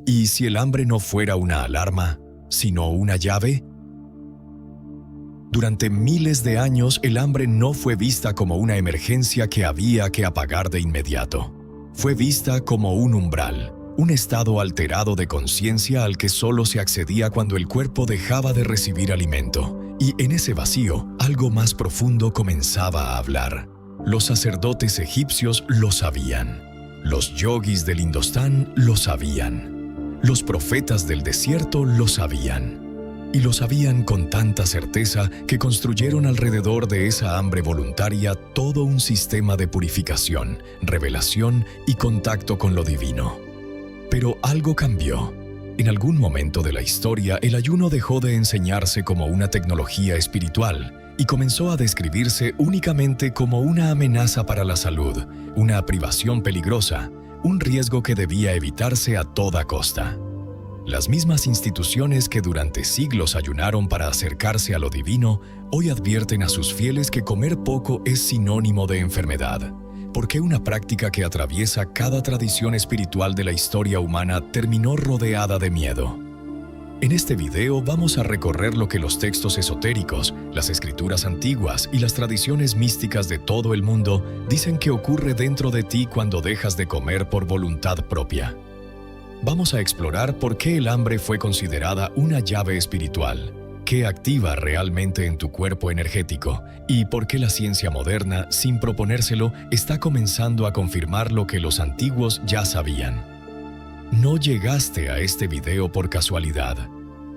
¿Y si el hambre no fuera una alarma, sino una llave? Durante miles de años, el hambre no fue vista como una emergencia que había que apagar de inmediato. Fue vista como un umbral, un estado alterado de conciencia al que solo se accedía cuando el cuerpo dejaba de recibir alimento. Y en ese vacío, algo más profundo comenzaba a hablar. Los sacerdotes egipcios lo sabían. Los yogis del Indostán lo sabían. Los profetas del desierto lo sabían. Y lo sabían con tanta certeza que construyeron alrededor de esa hambre voluntaria todo un sistema de purificación, revelación y contacto con lo divino. Pero algo cambió. En algún momento de la historia, el ayuno dejó de enseñarse como una tecnología espiritual y comenzó a describirse únicamente como una amenaza para la salud, una privación peligrosa, un riesgo que debía evitarse a toda costa. Las mismas instituciones que durante siglos ayunaron para acercarse a lo divino, hoy advierten a sus fieles que comer poco es sinónimo de enfermedad, porque una práctica que atraviesa cada tradición espiritual de la historia humana terminó rodeada de miedo. En este video vamos a recorrer lo que los textos esotéricos, las escrituras antiguas y las tradiciones místicas de todo el mundo dicen que ocurre dentro de ti cuando dejas de comer por voluntad propia. Vamos a explorar por qué el hambre fue considerada una llave espiritual, qué activa realmente en tu cuerpo energético y por qué la ciencia moderna, sin proponérselo, está comenzando a confirmar lo que los antiguos ya sabían. No llegaste a este video por casualidad.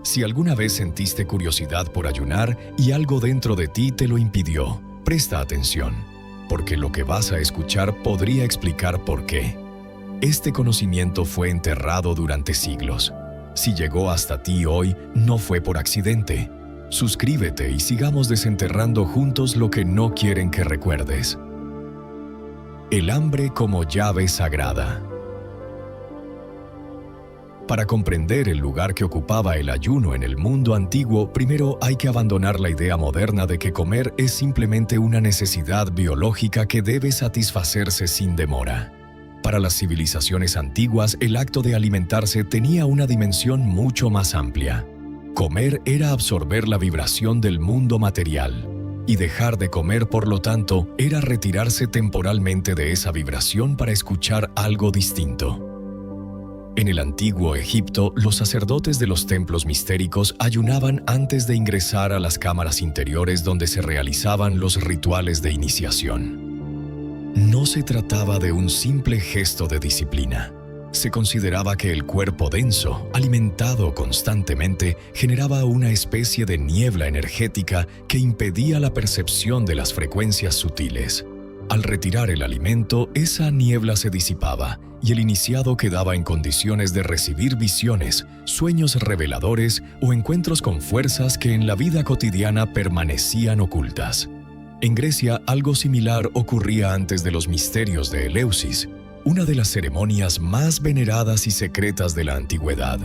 Si alguna vez sentiste curiosidad por ayunar y algo dentro de ti te lo impidió, presta atención, porque lo que vas a escuchar podría explicar por qué. Este conocimiento fue enterrado durante siglos. Si llegó hasta ti hoy, no fue por accidente. Suscríbete y sigamos desenterrando juntos lo que no quieren que recuerdes. El hambre como llave sagrada. Para comprender el lugar que ocupaba el ayuno en el mundo antiguo, primero hay que abandonar la idea moderna de que comer es simplemente una necesidad biológica que debe satisfacerse sin demora. Para las civilizaciones antiguas, el acto de alimentarse tenía una dimensión mucho más amplia. Comer era absorber la vibración del mundo material, y dejar de comer, por lo tanto, era retirarse temporalmente de esa vibración para escuchar algo distinto. En el antiguo Egipto, los sacerdotes de los templos mistéricos ayunaban antes de ingresar a las cámaras interiores donde se realizaban los rituales de iniciación. No se trataba de un simple gesto de disciplina. Se consideraba que el cuerpo denso, alimentado constantemente, generaba una especie de niebla energética que impedía la percepción de las frecuencias sutiles. Al retirar el alimento, esa niebla se disipaba y el iniciado quedaba en condiciones de recibir visiones, sueños reveladores o encuentros con fuerzas que en la vida cotidiana permanecían ocultas. En Grecia, algo similar ocurría antes de los misterios de Eleusis, una de las ceremonias más veneradas y secretas de la antigüedad.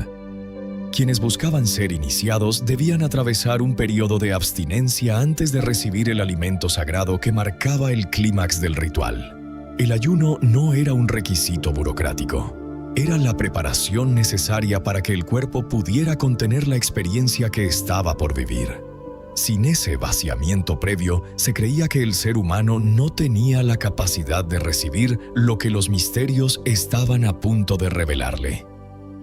Quienes buscaban ser iniciados debían atravesar un periodo de abstinencia antes de recibir el alimento sagrado que marcaba el clímax del ritual. El ayuno no era un requisito burocrático. Era la preparación necesaria para que el cuerpo pudiera contener la experiencia que estaba por vivir. Sin ese vaciamiento previo, se creía que el ser humano no tenía la capacidad de recibir lo que los misterios estaban a punto de revelarle.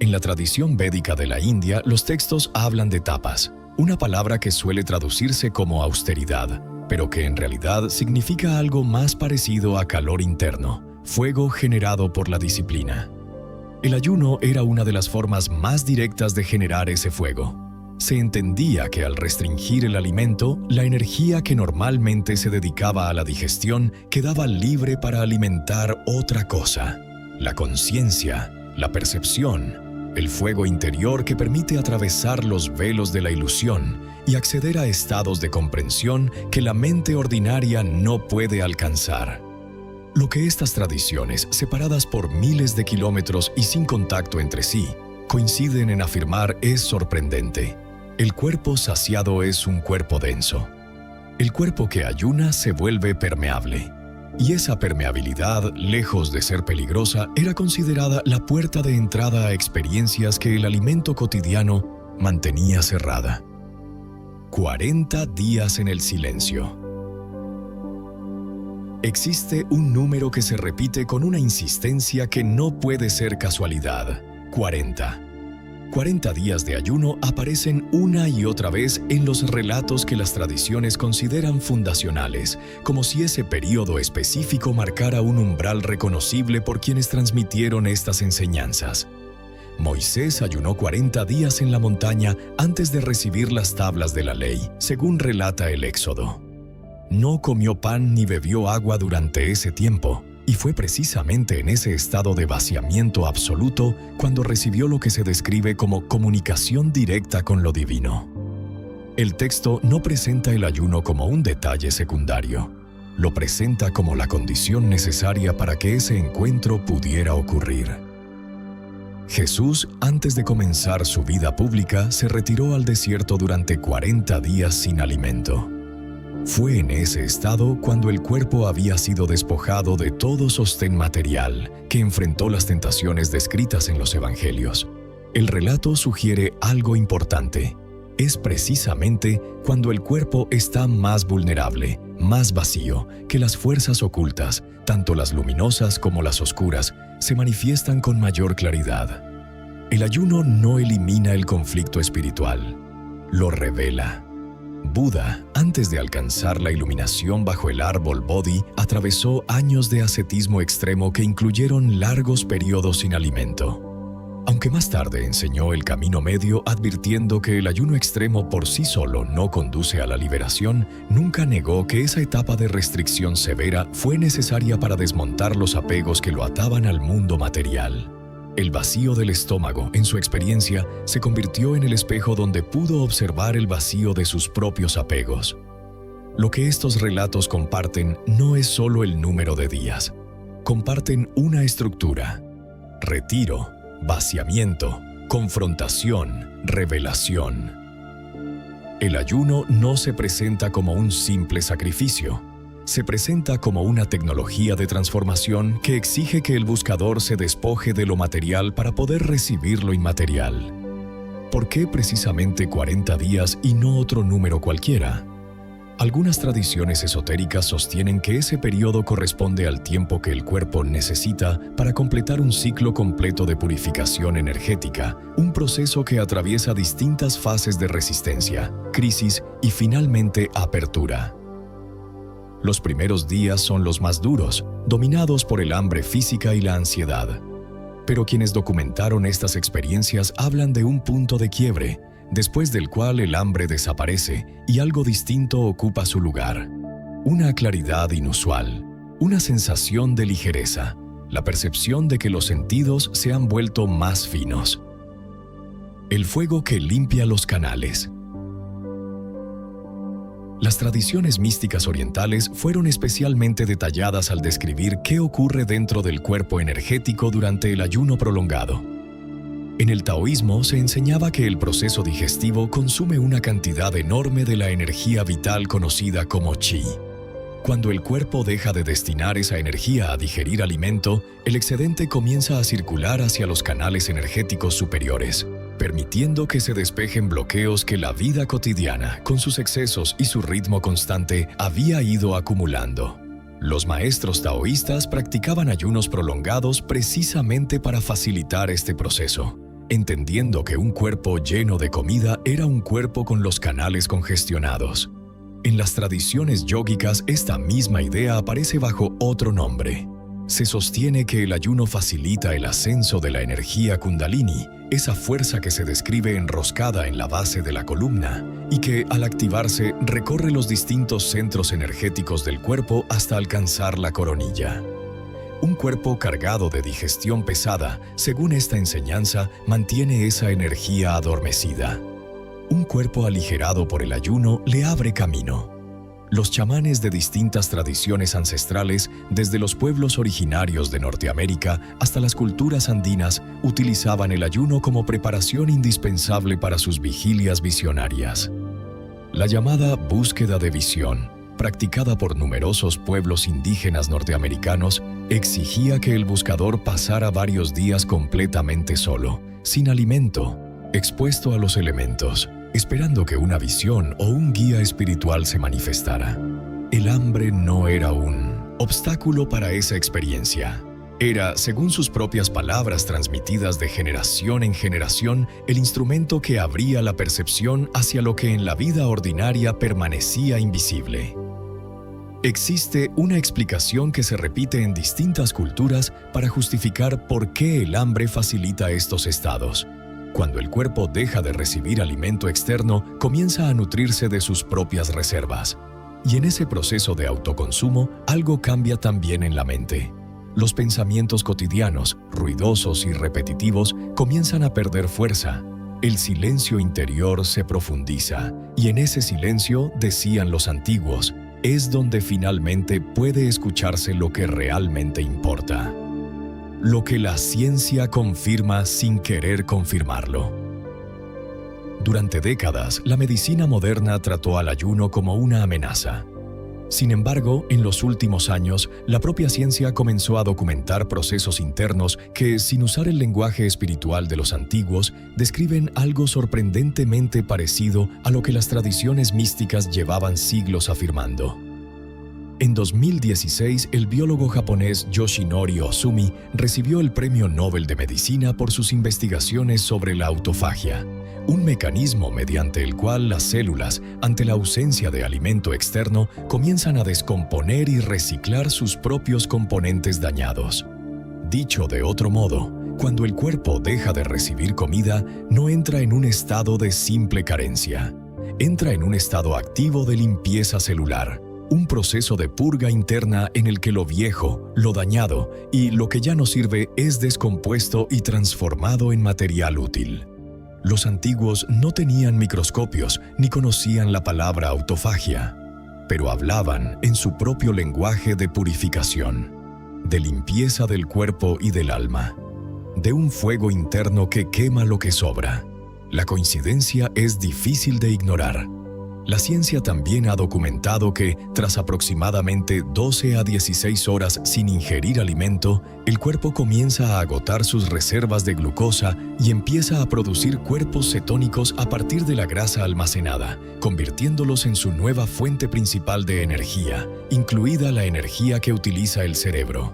En la tradición védica de la India, los textos hablan de tapas, una palabra que suele traducirse como austeridad, pero que en realidad significa algo más parecido a calor interno, fuego generado por la disciplina. El ayuno era una de las formas más directas de generar ese fuego. Se entendía que al restringir el alimento, la energía que normalmente se dedicaba a la digestión quedaba libre para alimentar otra cosa: la conciencia, la percepción, el fuego interior que permite atravesar los velos de la ilusión y acceder a estados de comprensión que la mente ordinaria no puede alcanzar. Lo que estas tradiciones, separadas por miles de kilómetros y sin contacto entre sí, coinciden en afirmar es sorprendente. El cuerpo saciado es un cuerpo denso. El cuerpo que ayuna se vuelve permeable. y esa permeabilidad, lejos de ser peligrosa, era considerada la puerta de entrada a experiencias que el alimento cotidiano mantenía cerrada. 40 días en el silencio. Existe un número que se repite con una insistencia que no puede ser casualidad: 40. 40 días de ayuno aparecen una y otra vez en los relatos que las tradiciones consideran fundacionales, como si ese periodo específico marcara un umbral reconocible por quienes transmitieron estas enseñanzas. Moisés ayunó 40 días en la montaña antes de recibir las tablas de la ley, según relata el Éxodo. No comió pan ni bebió agua durante ese tiempo, y fue precisamente en ese estado de vaciamiento absoluto cuando recibió lo que se describe como comunicación directa con lo divino. El texto no presenta el ayuno como un detalle secundario, lo presenta como la condición necesaria para que ese encuentro pudiera ocurrir. Jesús, antes de comenzar su vida pública, se retiró al desierto durante 40 días sin alimento. Fue en ese estado cuando el cuerpo había sido despojado de todo sostén material, que enfrentó las tentaciones descritas en los evangelios. El relato sugiere algo importante. Es precisamente cuando el cuerpo está más vulnerable, más vacío, que las fuerzas ocultas, tanto las luminosas como las oscuras, se manifiestan con mayor claridad. El ayuno no elimina el conflicto espiritual, lo revela. Buda, antes de alcanzar la iluminación bajo el árbol Bodhi, atravesó años de ascetismo extremo que incluyeron largos periodos sin alimento. Aunque más tarde enseñó el camino medio advirtiendo que el ayuno extremo por sí solo no conduce a la liberación, nunca negó que esa etapa de restricción severa fue necesaria para desmontar los apegos que lo ataban al mundo material. El vacío del estómago, en su experiencia, se convirtió en el espejo donde pudo observar el vacío de sus propios apegos. Lo que estos relatos comparten no es solo el número de días. Comparten una estructura: retiro, vaciamiento, confrontación, revelación. El ayuno no se presenta como un simple sacrificio. Se presenta como una tecnología de transformación que exige que el buscador se despoje de lo material para poder recibir lo inmaterial. ¿Por qué precisamente 40 días y no otro número cualquiera? Algunas tradiciones esotéricas sostienen que ese periodo corresponde al tiempo que el cuerpo necesita para completar un ciclo completo de purificación energética, un proceso que atraviesa distintas fases de resistencia, crisis y finalmente apertura. Los primeros días son los más duros, dominados por el hambre física y la ansiedad. Pero quienes documentaron estas experiencias hablan de un punto de quiebre, después del cual el hambre desaparece y algo distinto ocupa su lugar. Una claridad inusual, una sensación de ligereza, la percepción de que los sentidos se han vuelto más finos. El fuego que limpia los canales. Las tradiciones místicas orientales fueron especialmente detalladas al describir qué ocurre dentro del cuerpo energético durante el ayuno prolongado. En el taoísmo se enseñaba que el proceso digestivo consume una cantidad enorme de la energía vital conocida como chi. Cuando el cuerpo deja de destinar esa energía a digerir alimento, el excedente comienza a circular hacia los canales energéticos superiores, permitiendo que se despejen bloqueos que la vida cotidiana, con sus excesos y su ritmo constante, había ido acumulando. Los maestros taoístas practicaban ayunos prolongados precisamente para facilitar este proceso, entendiendo que un cuerpo lleno de comida era un cuerpo con los canales congestionados. En las tradiciones yógicas, esta misma idea aparece bajo otro nombre. Se sostiene que el ayuno facilita el ascenso de la energía Kundalini, esa fuerza que se describe enroscada en la base de la columna y que, al activarse, recorre los distintos centros energéticos del cuerpo hasta alcanzar la coronilla. Un cuerpo cargado de digestión pesada, según esta enseñanza, mantiene esa energía adormecida. Un cuerpo aligerado por el ayuno le abre camino. Los chamanes de distintas tradiciones ancestrales, desde los pueblos originarios de Norteamérica hasta las culturas andinas, utilizaban el ayuno como preparación indispensable para sus vigilias visionarias. La llamada búsqueda de visión practicada por numerosos pueblos indígenas norteamericanos, exigía que el buscador pasara varios días completamente solo, sin alimento, expuesto a los elementos, esperando que una visión o un guía espiritual se manifestara. El hambre no era un obstáculo para esa experiencia. Era, según sus propias palabras transmitidas de generación en generación, el instrumento que abría la percepción hacia lo que en la vida ordinaria permanecía invisible. Existe una explicación que se repite en distintas culturas para justificar por qué el hambre facilita estos estados. Cuando el cuerpo deja de recibir alimento externo, comienza a nutrirse de sus propias reservas. Y en ese proceso de autoconsumo, algo cambia también en la mente. Los pensamientos cotidianos, ruidosos y repetitivos, comienzan a perder fuerza. El silencio interior se profundiza, y en ese silencio, decían los antiguos, es donde finalmente puede escucharse lo que realmente importa. Lo que la ciencia confirma sin querer confirmarlo. Durante décadas, la medicina moderna trató al ayuno como una amenaza. Sin embargo, en los últimos años, la propia ciencia comenzó a documentar procesos internos que, sin usar el lenguaje espiritual de los antiguos, describen algo sorprendentemente parecido a lo que las tradiciones místicas llevaban siglos afirmando. En 2016, el biólogo japonés Yoshinori Ohsumi recibió el Premio Nobel de Medicina por sus investigaciones sobre la autofagia, un mecanismo mediante el cual las células, ante la ausencia de alimento externo, comienzan a descomponer y reciclar sus propios componentes dañados. Dicho de otro modo, cuando el cuerpo deja de recibir comida, no entra en un estado de simple carencia. Entra en un estado activo de limpieza celular, un proceso de purga interna en el que lo viejo, lo dañado y lo que ya no sirve es descompuesto y transformado en material útil. Los antiguos no tenían microscopios ni conocían la palabra autofagia, pero hablaban en su propio lenguaje de purificación, de limpieza del cuerpo y del alma, de un fuego interno que quema lo que sobra. La coincidencia es difícil de ignorar. La ciencia también ha documentado que, tras aproximadamente 12 a 16 horas sin ingerir alimento, el cuerpo comienza a agotar sus reservas de glucosa y empieza a producir cuerpos cetónicos a partir de la grasa almacenada, convirtiéndolos en su nueva fuente principal de energía, incluida la energía que utiliza el cerebro.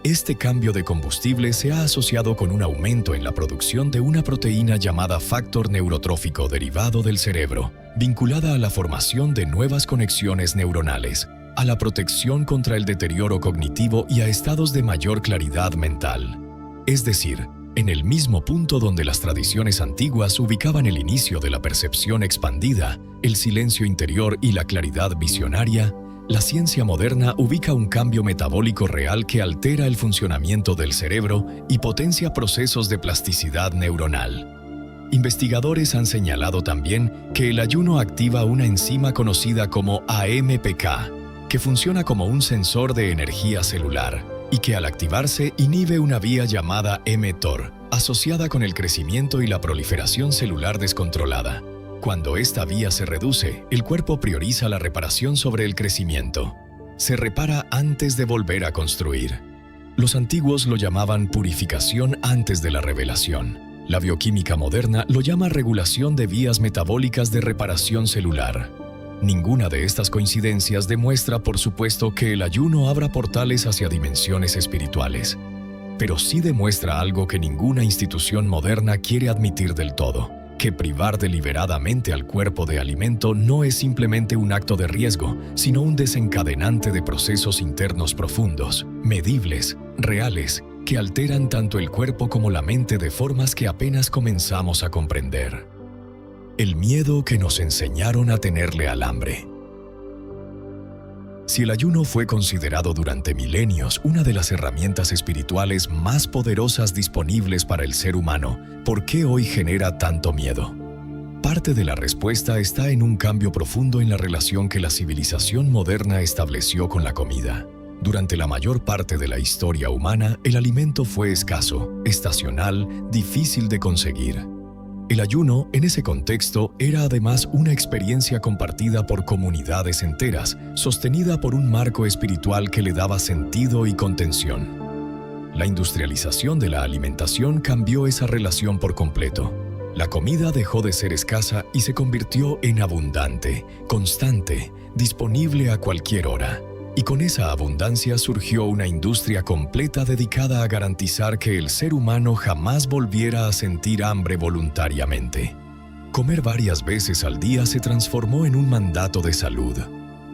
Este cambio de combustible se ha asociado con un aumento en la producción de una proteína llamada factor neurotrófico derivado del cerebro, vinculada a la formación de nuevas conexiones neuronales, a la protección contra el deterioro cognitivo y a estados de mayor claridad mental. Es decir, en el mismo punto donde las tradiciones antiguas ubicaban el inicio de la percepción expandida, el silencio interior y la claridad visionaria, la ciencia moderna ubica un cambio metabólico real que altera el funcionamiento del cerebro y potencia procesos de plasticidad neuronal. Investigadores han señalado también que el ayuno activa una enzima conocida como AMPK, que funciona como un sensor de energía celular y que al activarse inhibe una vía llamada mTOR, asociada con el crecimiento y la proliferación celular descontrolada. Cuando esta vía se reduce, el cuerpo prioriza la reparación sobre el crecimiento. Se repara antes de volver a construir. Los antiguos lo llamaban purificación antes de la revelación. La bioquímica moderna lo llama regulación de vías metabólicas de reparación celular. Ninguna de estas coincidencias demuestra, por supuesto, que el ayuno abra portales hacia dimensiones espirituales. Pero sí demuestra algo que ninguna institución moderna quiere admitir del todo: que privar deliberadamente al cuerpo de alimento no es simplemente un acto de riesgo, sino un desencadenante de procesos internos profundos, medibles, reales, que alteran tanto el cuerpo como la mente de formas que apenas comenzamos a comprender. El miedo que nos enseñaron a tenerle al hambre. Si el ayuno fue considerado durante milenios una de las herramientas espirituales más poderosas disponibles para el ser humano, ¿por qué hoy genera tanto miedo? Parte de la respuesta está en un cambio profundo en la relación que la civilización moderna estableció con la comida. Durante la mayor parte de la historia humana, el alimento fue escaso, estacional, difícil de conseguir. El ayuno, en ese contexto, era además una experiencia compartida por comunidades enteras, sostenida por un marco espiritual que le daba sentido y contención. La industrialización de la alimentación cambió esa relación por completo. La comida dejó de ser escasa y se convirtió en abundante, constante, disponible a cualquier hora. Y con esa abundancia surgió una industria completa dedicada a garantizar que el ser humano jamás volviera a sentir hambre voluntariamente. Comer varias veces al día se transformó en un mandato de salud.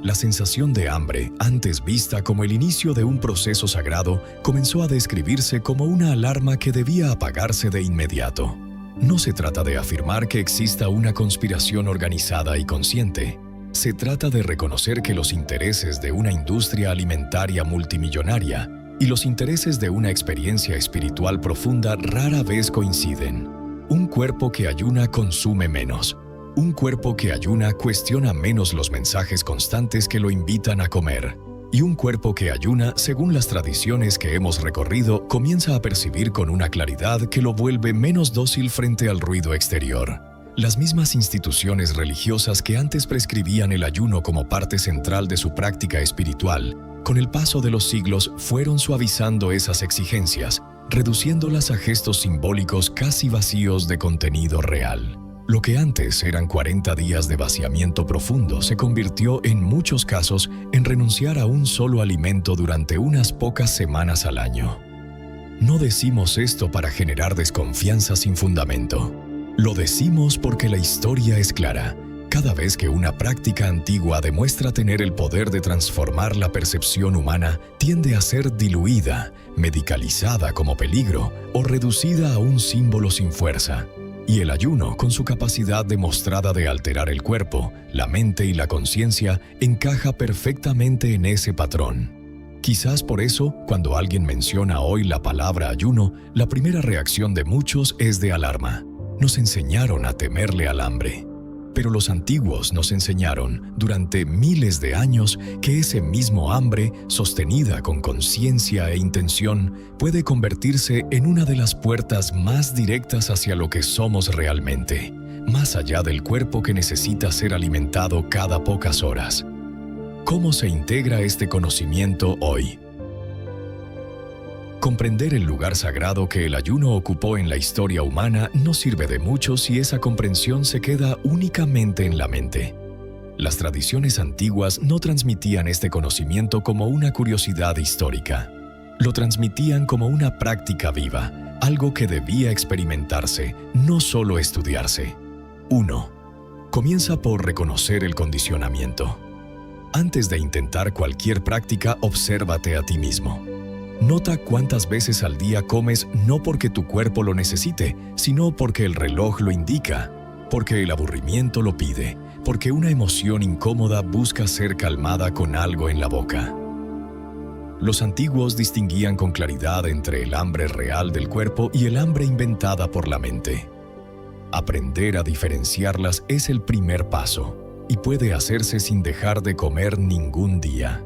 La sensación de hambre, antes vista como el inicio de un proceso sagrado, comenzó a describirse como una alarma que debía apagarse de inmediato. No se trata de afirmar que exista una conspiración organizada y consciente. Se trata de reconocer que los intereses de una industria alimentaria multimillonaria y los intereses de una experiencia espiritual profunda rara vez coinciden. Un cuerpo que ayuna consume menos. Un cuerpo que ayuna cuestiona menos los mensajes constantes que lo invitan a comer. Y un cuerpo que ayuna, según las tradiciones que hemos recorrido, comienza a percibir con una claridad que lo vuelve menos dócil frente al ruido exterior. Las mismas instituciones religiosas que antes prescribían el ayuno como parte central de su práctica espiritual, con el paso de los siglos fueron suavizando esas exigencias, reduciéndolas a gestos simbólicos casi vacíos de contenido real. Lo que antes eran 40 días de vaciamiento profundo se convirtió en muchos casos en renunciar a un solo alimento durante unas pocas semanas al año. No decimos esto para generar desconfianza sin fundamento. Lo decimos porque la historia es clara. Cada vez que una práctica antigua demuestra tener el poder de transformar la percepción humana, tiende a ser diluida, medicalizada como peligro o reducida a un símbolo sin fuerza. Y el ayuno, con su capacidad demostrada de alterar el cuerpo, la mente y la conciencia, encaja perfectamente en ese patrón. Quizás por eso, cuando alguien menciona hoy la palabra ayuno, la primera reacción de muchos es de alarma. Nos enseñaron a temerle al hambre. Pero los antiguos nos enseñaron, durante miles de años, que ese mismo hambre, sostenida con conciencia e intención, puede convertirse en una de las puertas más directas hacia lo que somos realmente, más allá del cuerpo que necesita ser alimentado cada pocas horas. ¿Cómo se integra este conocimiento hoy? Comprender el lugar sagrado que el ayuno ocupó en la historia humana no sirve de mucho si esa comprensión se queda únicamente en la mente. Las tradiciones antiguas no transmitían este conocimiento como una curiosidad histórica. Lo transmitían como una práctica viva, algo que debía experimentarse, no solo estudiarse. 1. Comienza por reconocer el condicionamiento. Antes de intentar cualquier práctica, obsérvate a ti mismo. Nota cuántas veces al día comes no porque tu cuerpo lo necesite, sino porque el reloj lo indica, porque el aburrimiento lo pide, porque una emoción incómoda busca ser calmada con algo en la boca. Los antiguos distinguían con claridad entre el hambre real del cuerpo y el hambre inventada por la mente. Aprender a diferenciarlas es el primer paso, y puede hacerse sin dejar de comer ningún día.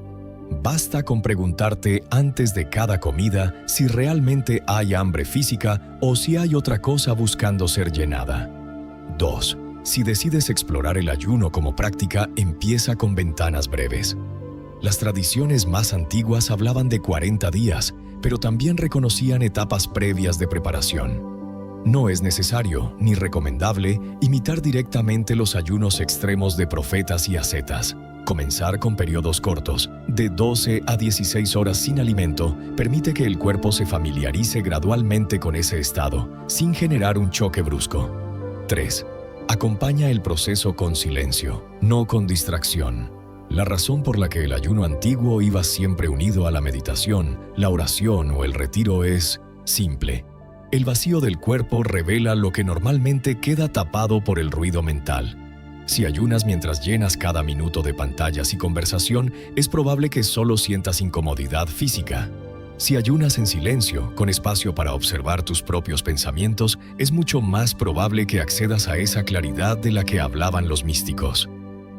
Basta con preguntarte antes de cada comida si realmente hay hambre física o si hay otra cosa buscando ser llenada. 2. Si decides explorar el ayuno como práctica, empieza con ventanas breves. Las tradiciones más antiguas hablaban de 40 días, pero también reconocían etapas previas de preparación. No es necesario, ni recomendable, imitar directamente los ayunos extremos de profetas y ascetas. Comenzar con periodos cortos, de 12 a 16 horas sin alimento, permite que el cuerpo se familiarice gradualmente con ese estado, sin generar un choque brusco. 3. Acompaña el proceso con silencio, no con distracción. La razón por la que el ayuno antiguo iba siempre unido a la meditación, la oración o el retiro es simple. El vacío del cuerpo revela lo que normalmente queda tapado por el ruido mental. Si ayunas mientras llenas cada minuto de pantallas y conversación, es probable que solo sientas incomodidad física. Si ayunas en silencio, con espacio para observar tus propios pensamientos, es mucho más probable que accedas a esa claridad de la que hablaban los místicos.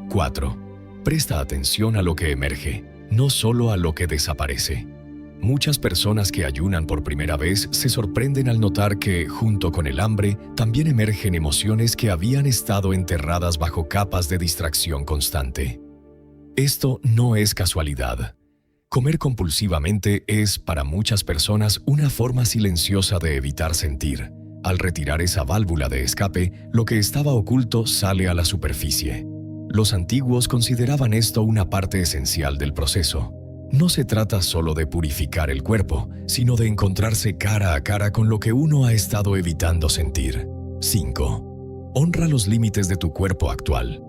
4. Presta atención a lo que emerge, no solo a lo que desaparece. Muchas personas que ayunan por primera vez se sorprenden al notar que, junto con el hambre, también emergen emociones que habían estado enterradas bajo capas de distracción constante. Esto no es casualidad. Comer compulsivamente es, para muchas personas, una forma silenciosa de evitar sentir. Al retirar esa válvula de escape, lo que estaba oculto sale a la superficie. Los antiguos consideraban esto una parte esencial del proceso. No se trata solo de purificar el cuerpo, sino de encontrarse cara a cara con lo que uno ha estado evitando sentir. 5. Honra los límites de tu cuerpo actual.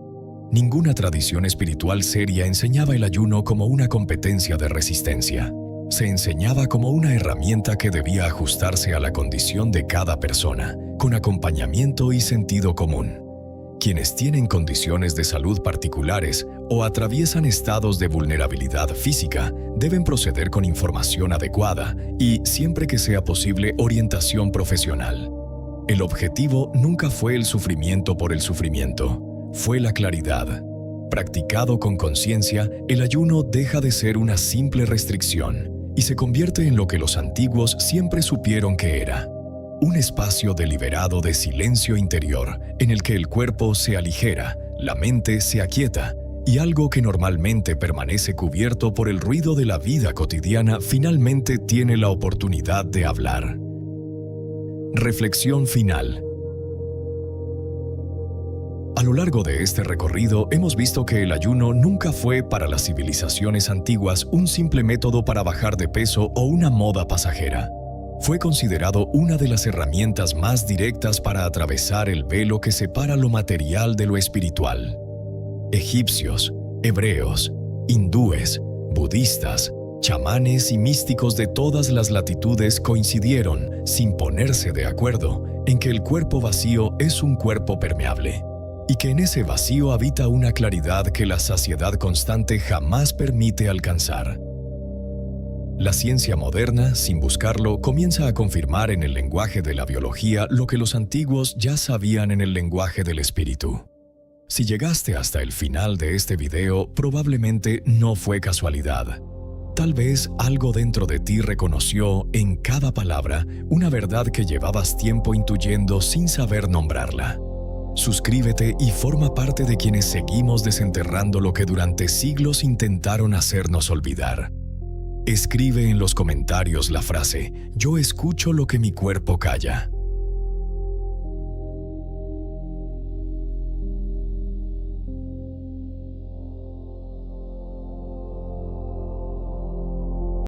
Ninguna tradición espiritual seria enseñaba el ayuno como una competencia de resistencia. Se enseñaba como una herramienta que debía ajustarse a la condición de cada persona, con acompañamiento y sentido común. Quienes tienen condiciones de salud particulares o atraviesan estados de vulnerabilidad física deben proceder con información adecuada y, siempre que sea posible, orientación profesional. El objetivo nunca fue el sufrimiento por el sufrimiento, fue la claridad. Practicado con conciencia, el ayuno deja de ser una simple restricción y se convierte en lo que los antiguos siempre supieron que era: un espacio deliberado de silencio interior en el que el cuerpo se aligera, la mente se aquieta y algo que normalmente permanece cubierto por el ruido de la vida cotidiana finalmente tiene la oportunidad de hablar. Reflexión final. A lo largo de este recorrido hemos visto que el ayuno nunca fue para las civilizaciones antiguas un simple método para bajar de peso o una moda pasajera. Fue considerado una de las herramientas más directas para atravesar el velo que separa lo material de lo espiritual. Egipcios, hebreos, hindúes, budistas, chamanes y místicos de todas las latitudes coincidieron, sin ponerse de acuerdo, en que el cuerpo vacío es un cuerpo permeable, y que en ese vacío habita una claridad que la saciedad constante jamás permite alcanzar. La ciencia moderna, sin buscarlo, comienza a confirmar en el lenguaje de la biología lo que los antiguos ya sabían en el lenguaje del espíritu. Si llegaste hasta el final de este video, probablemente no fue casualidad. Tal vez algo dentro de ti reconoció en cada palabra una verdad que llevabas tiempo intuyendo sin saber nombrarla. Suscríbete y forma parte de quienes seguimos desenterrando lo que durante siglos intentaron hacernos olvidar. Escribe en los comentarios la frase: "Yo escucho lo que mi cuerpo calla".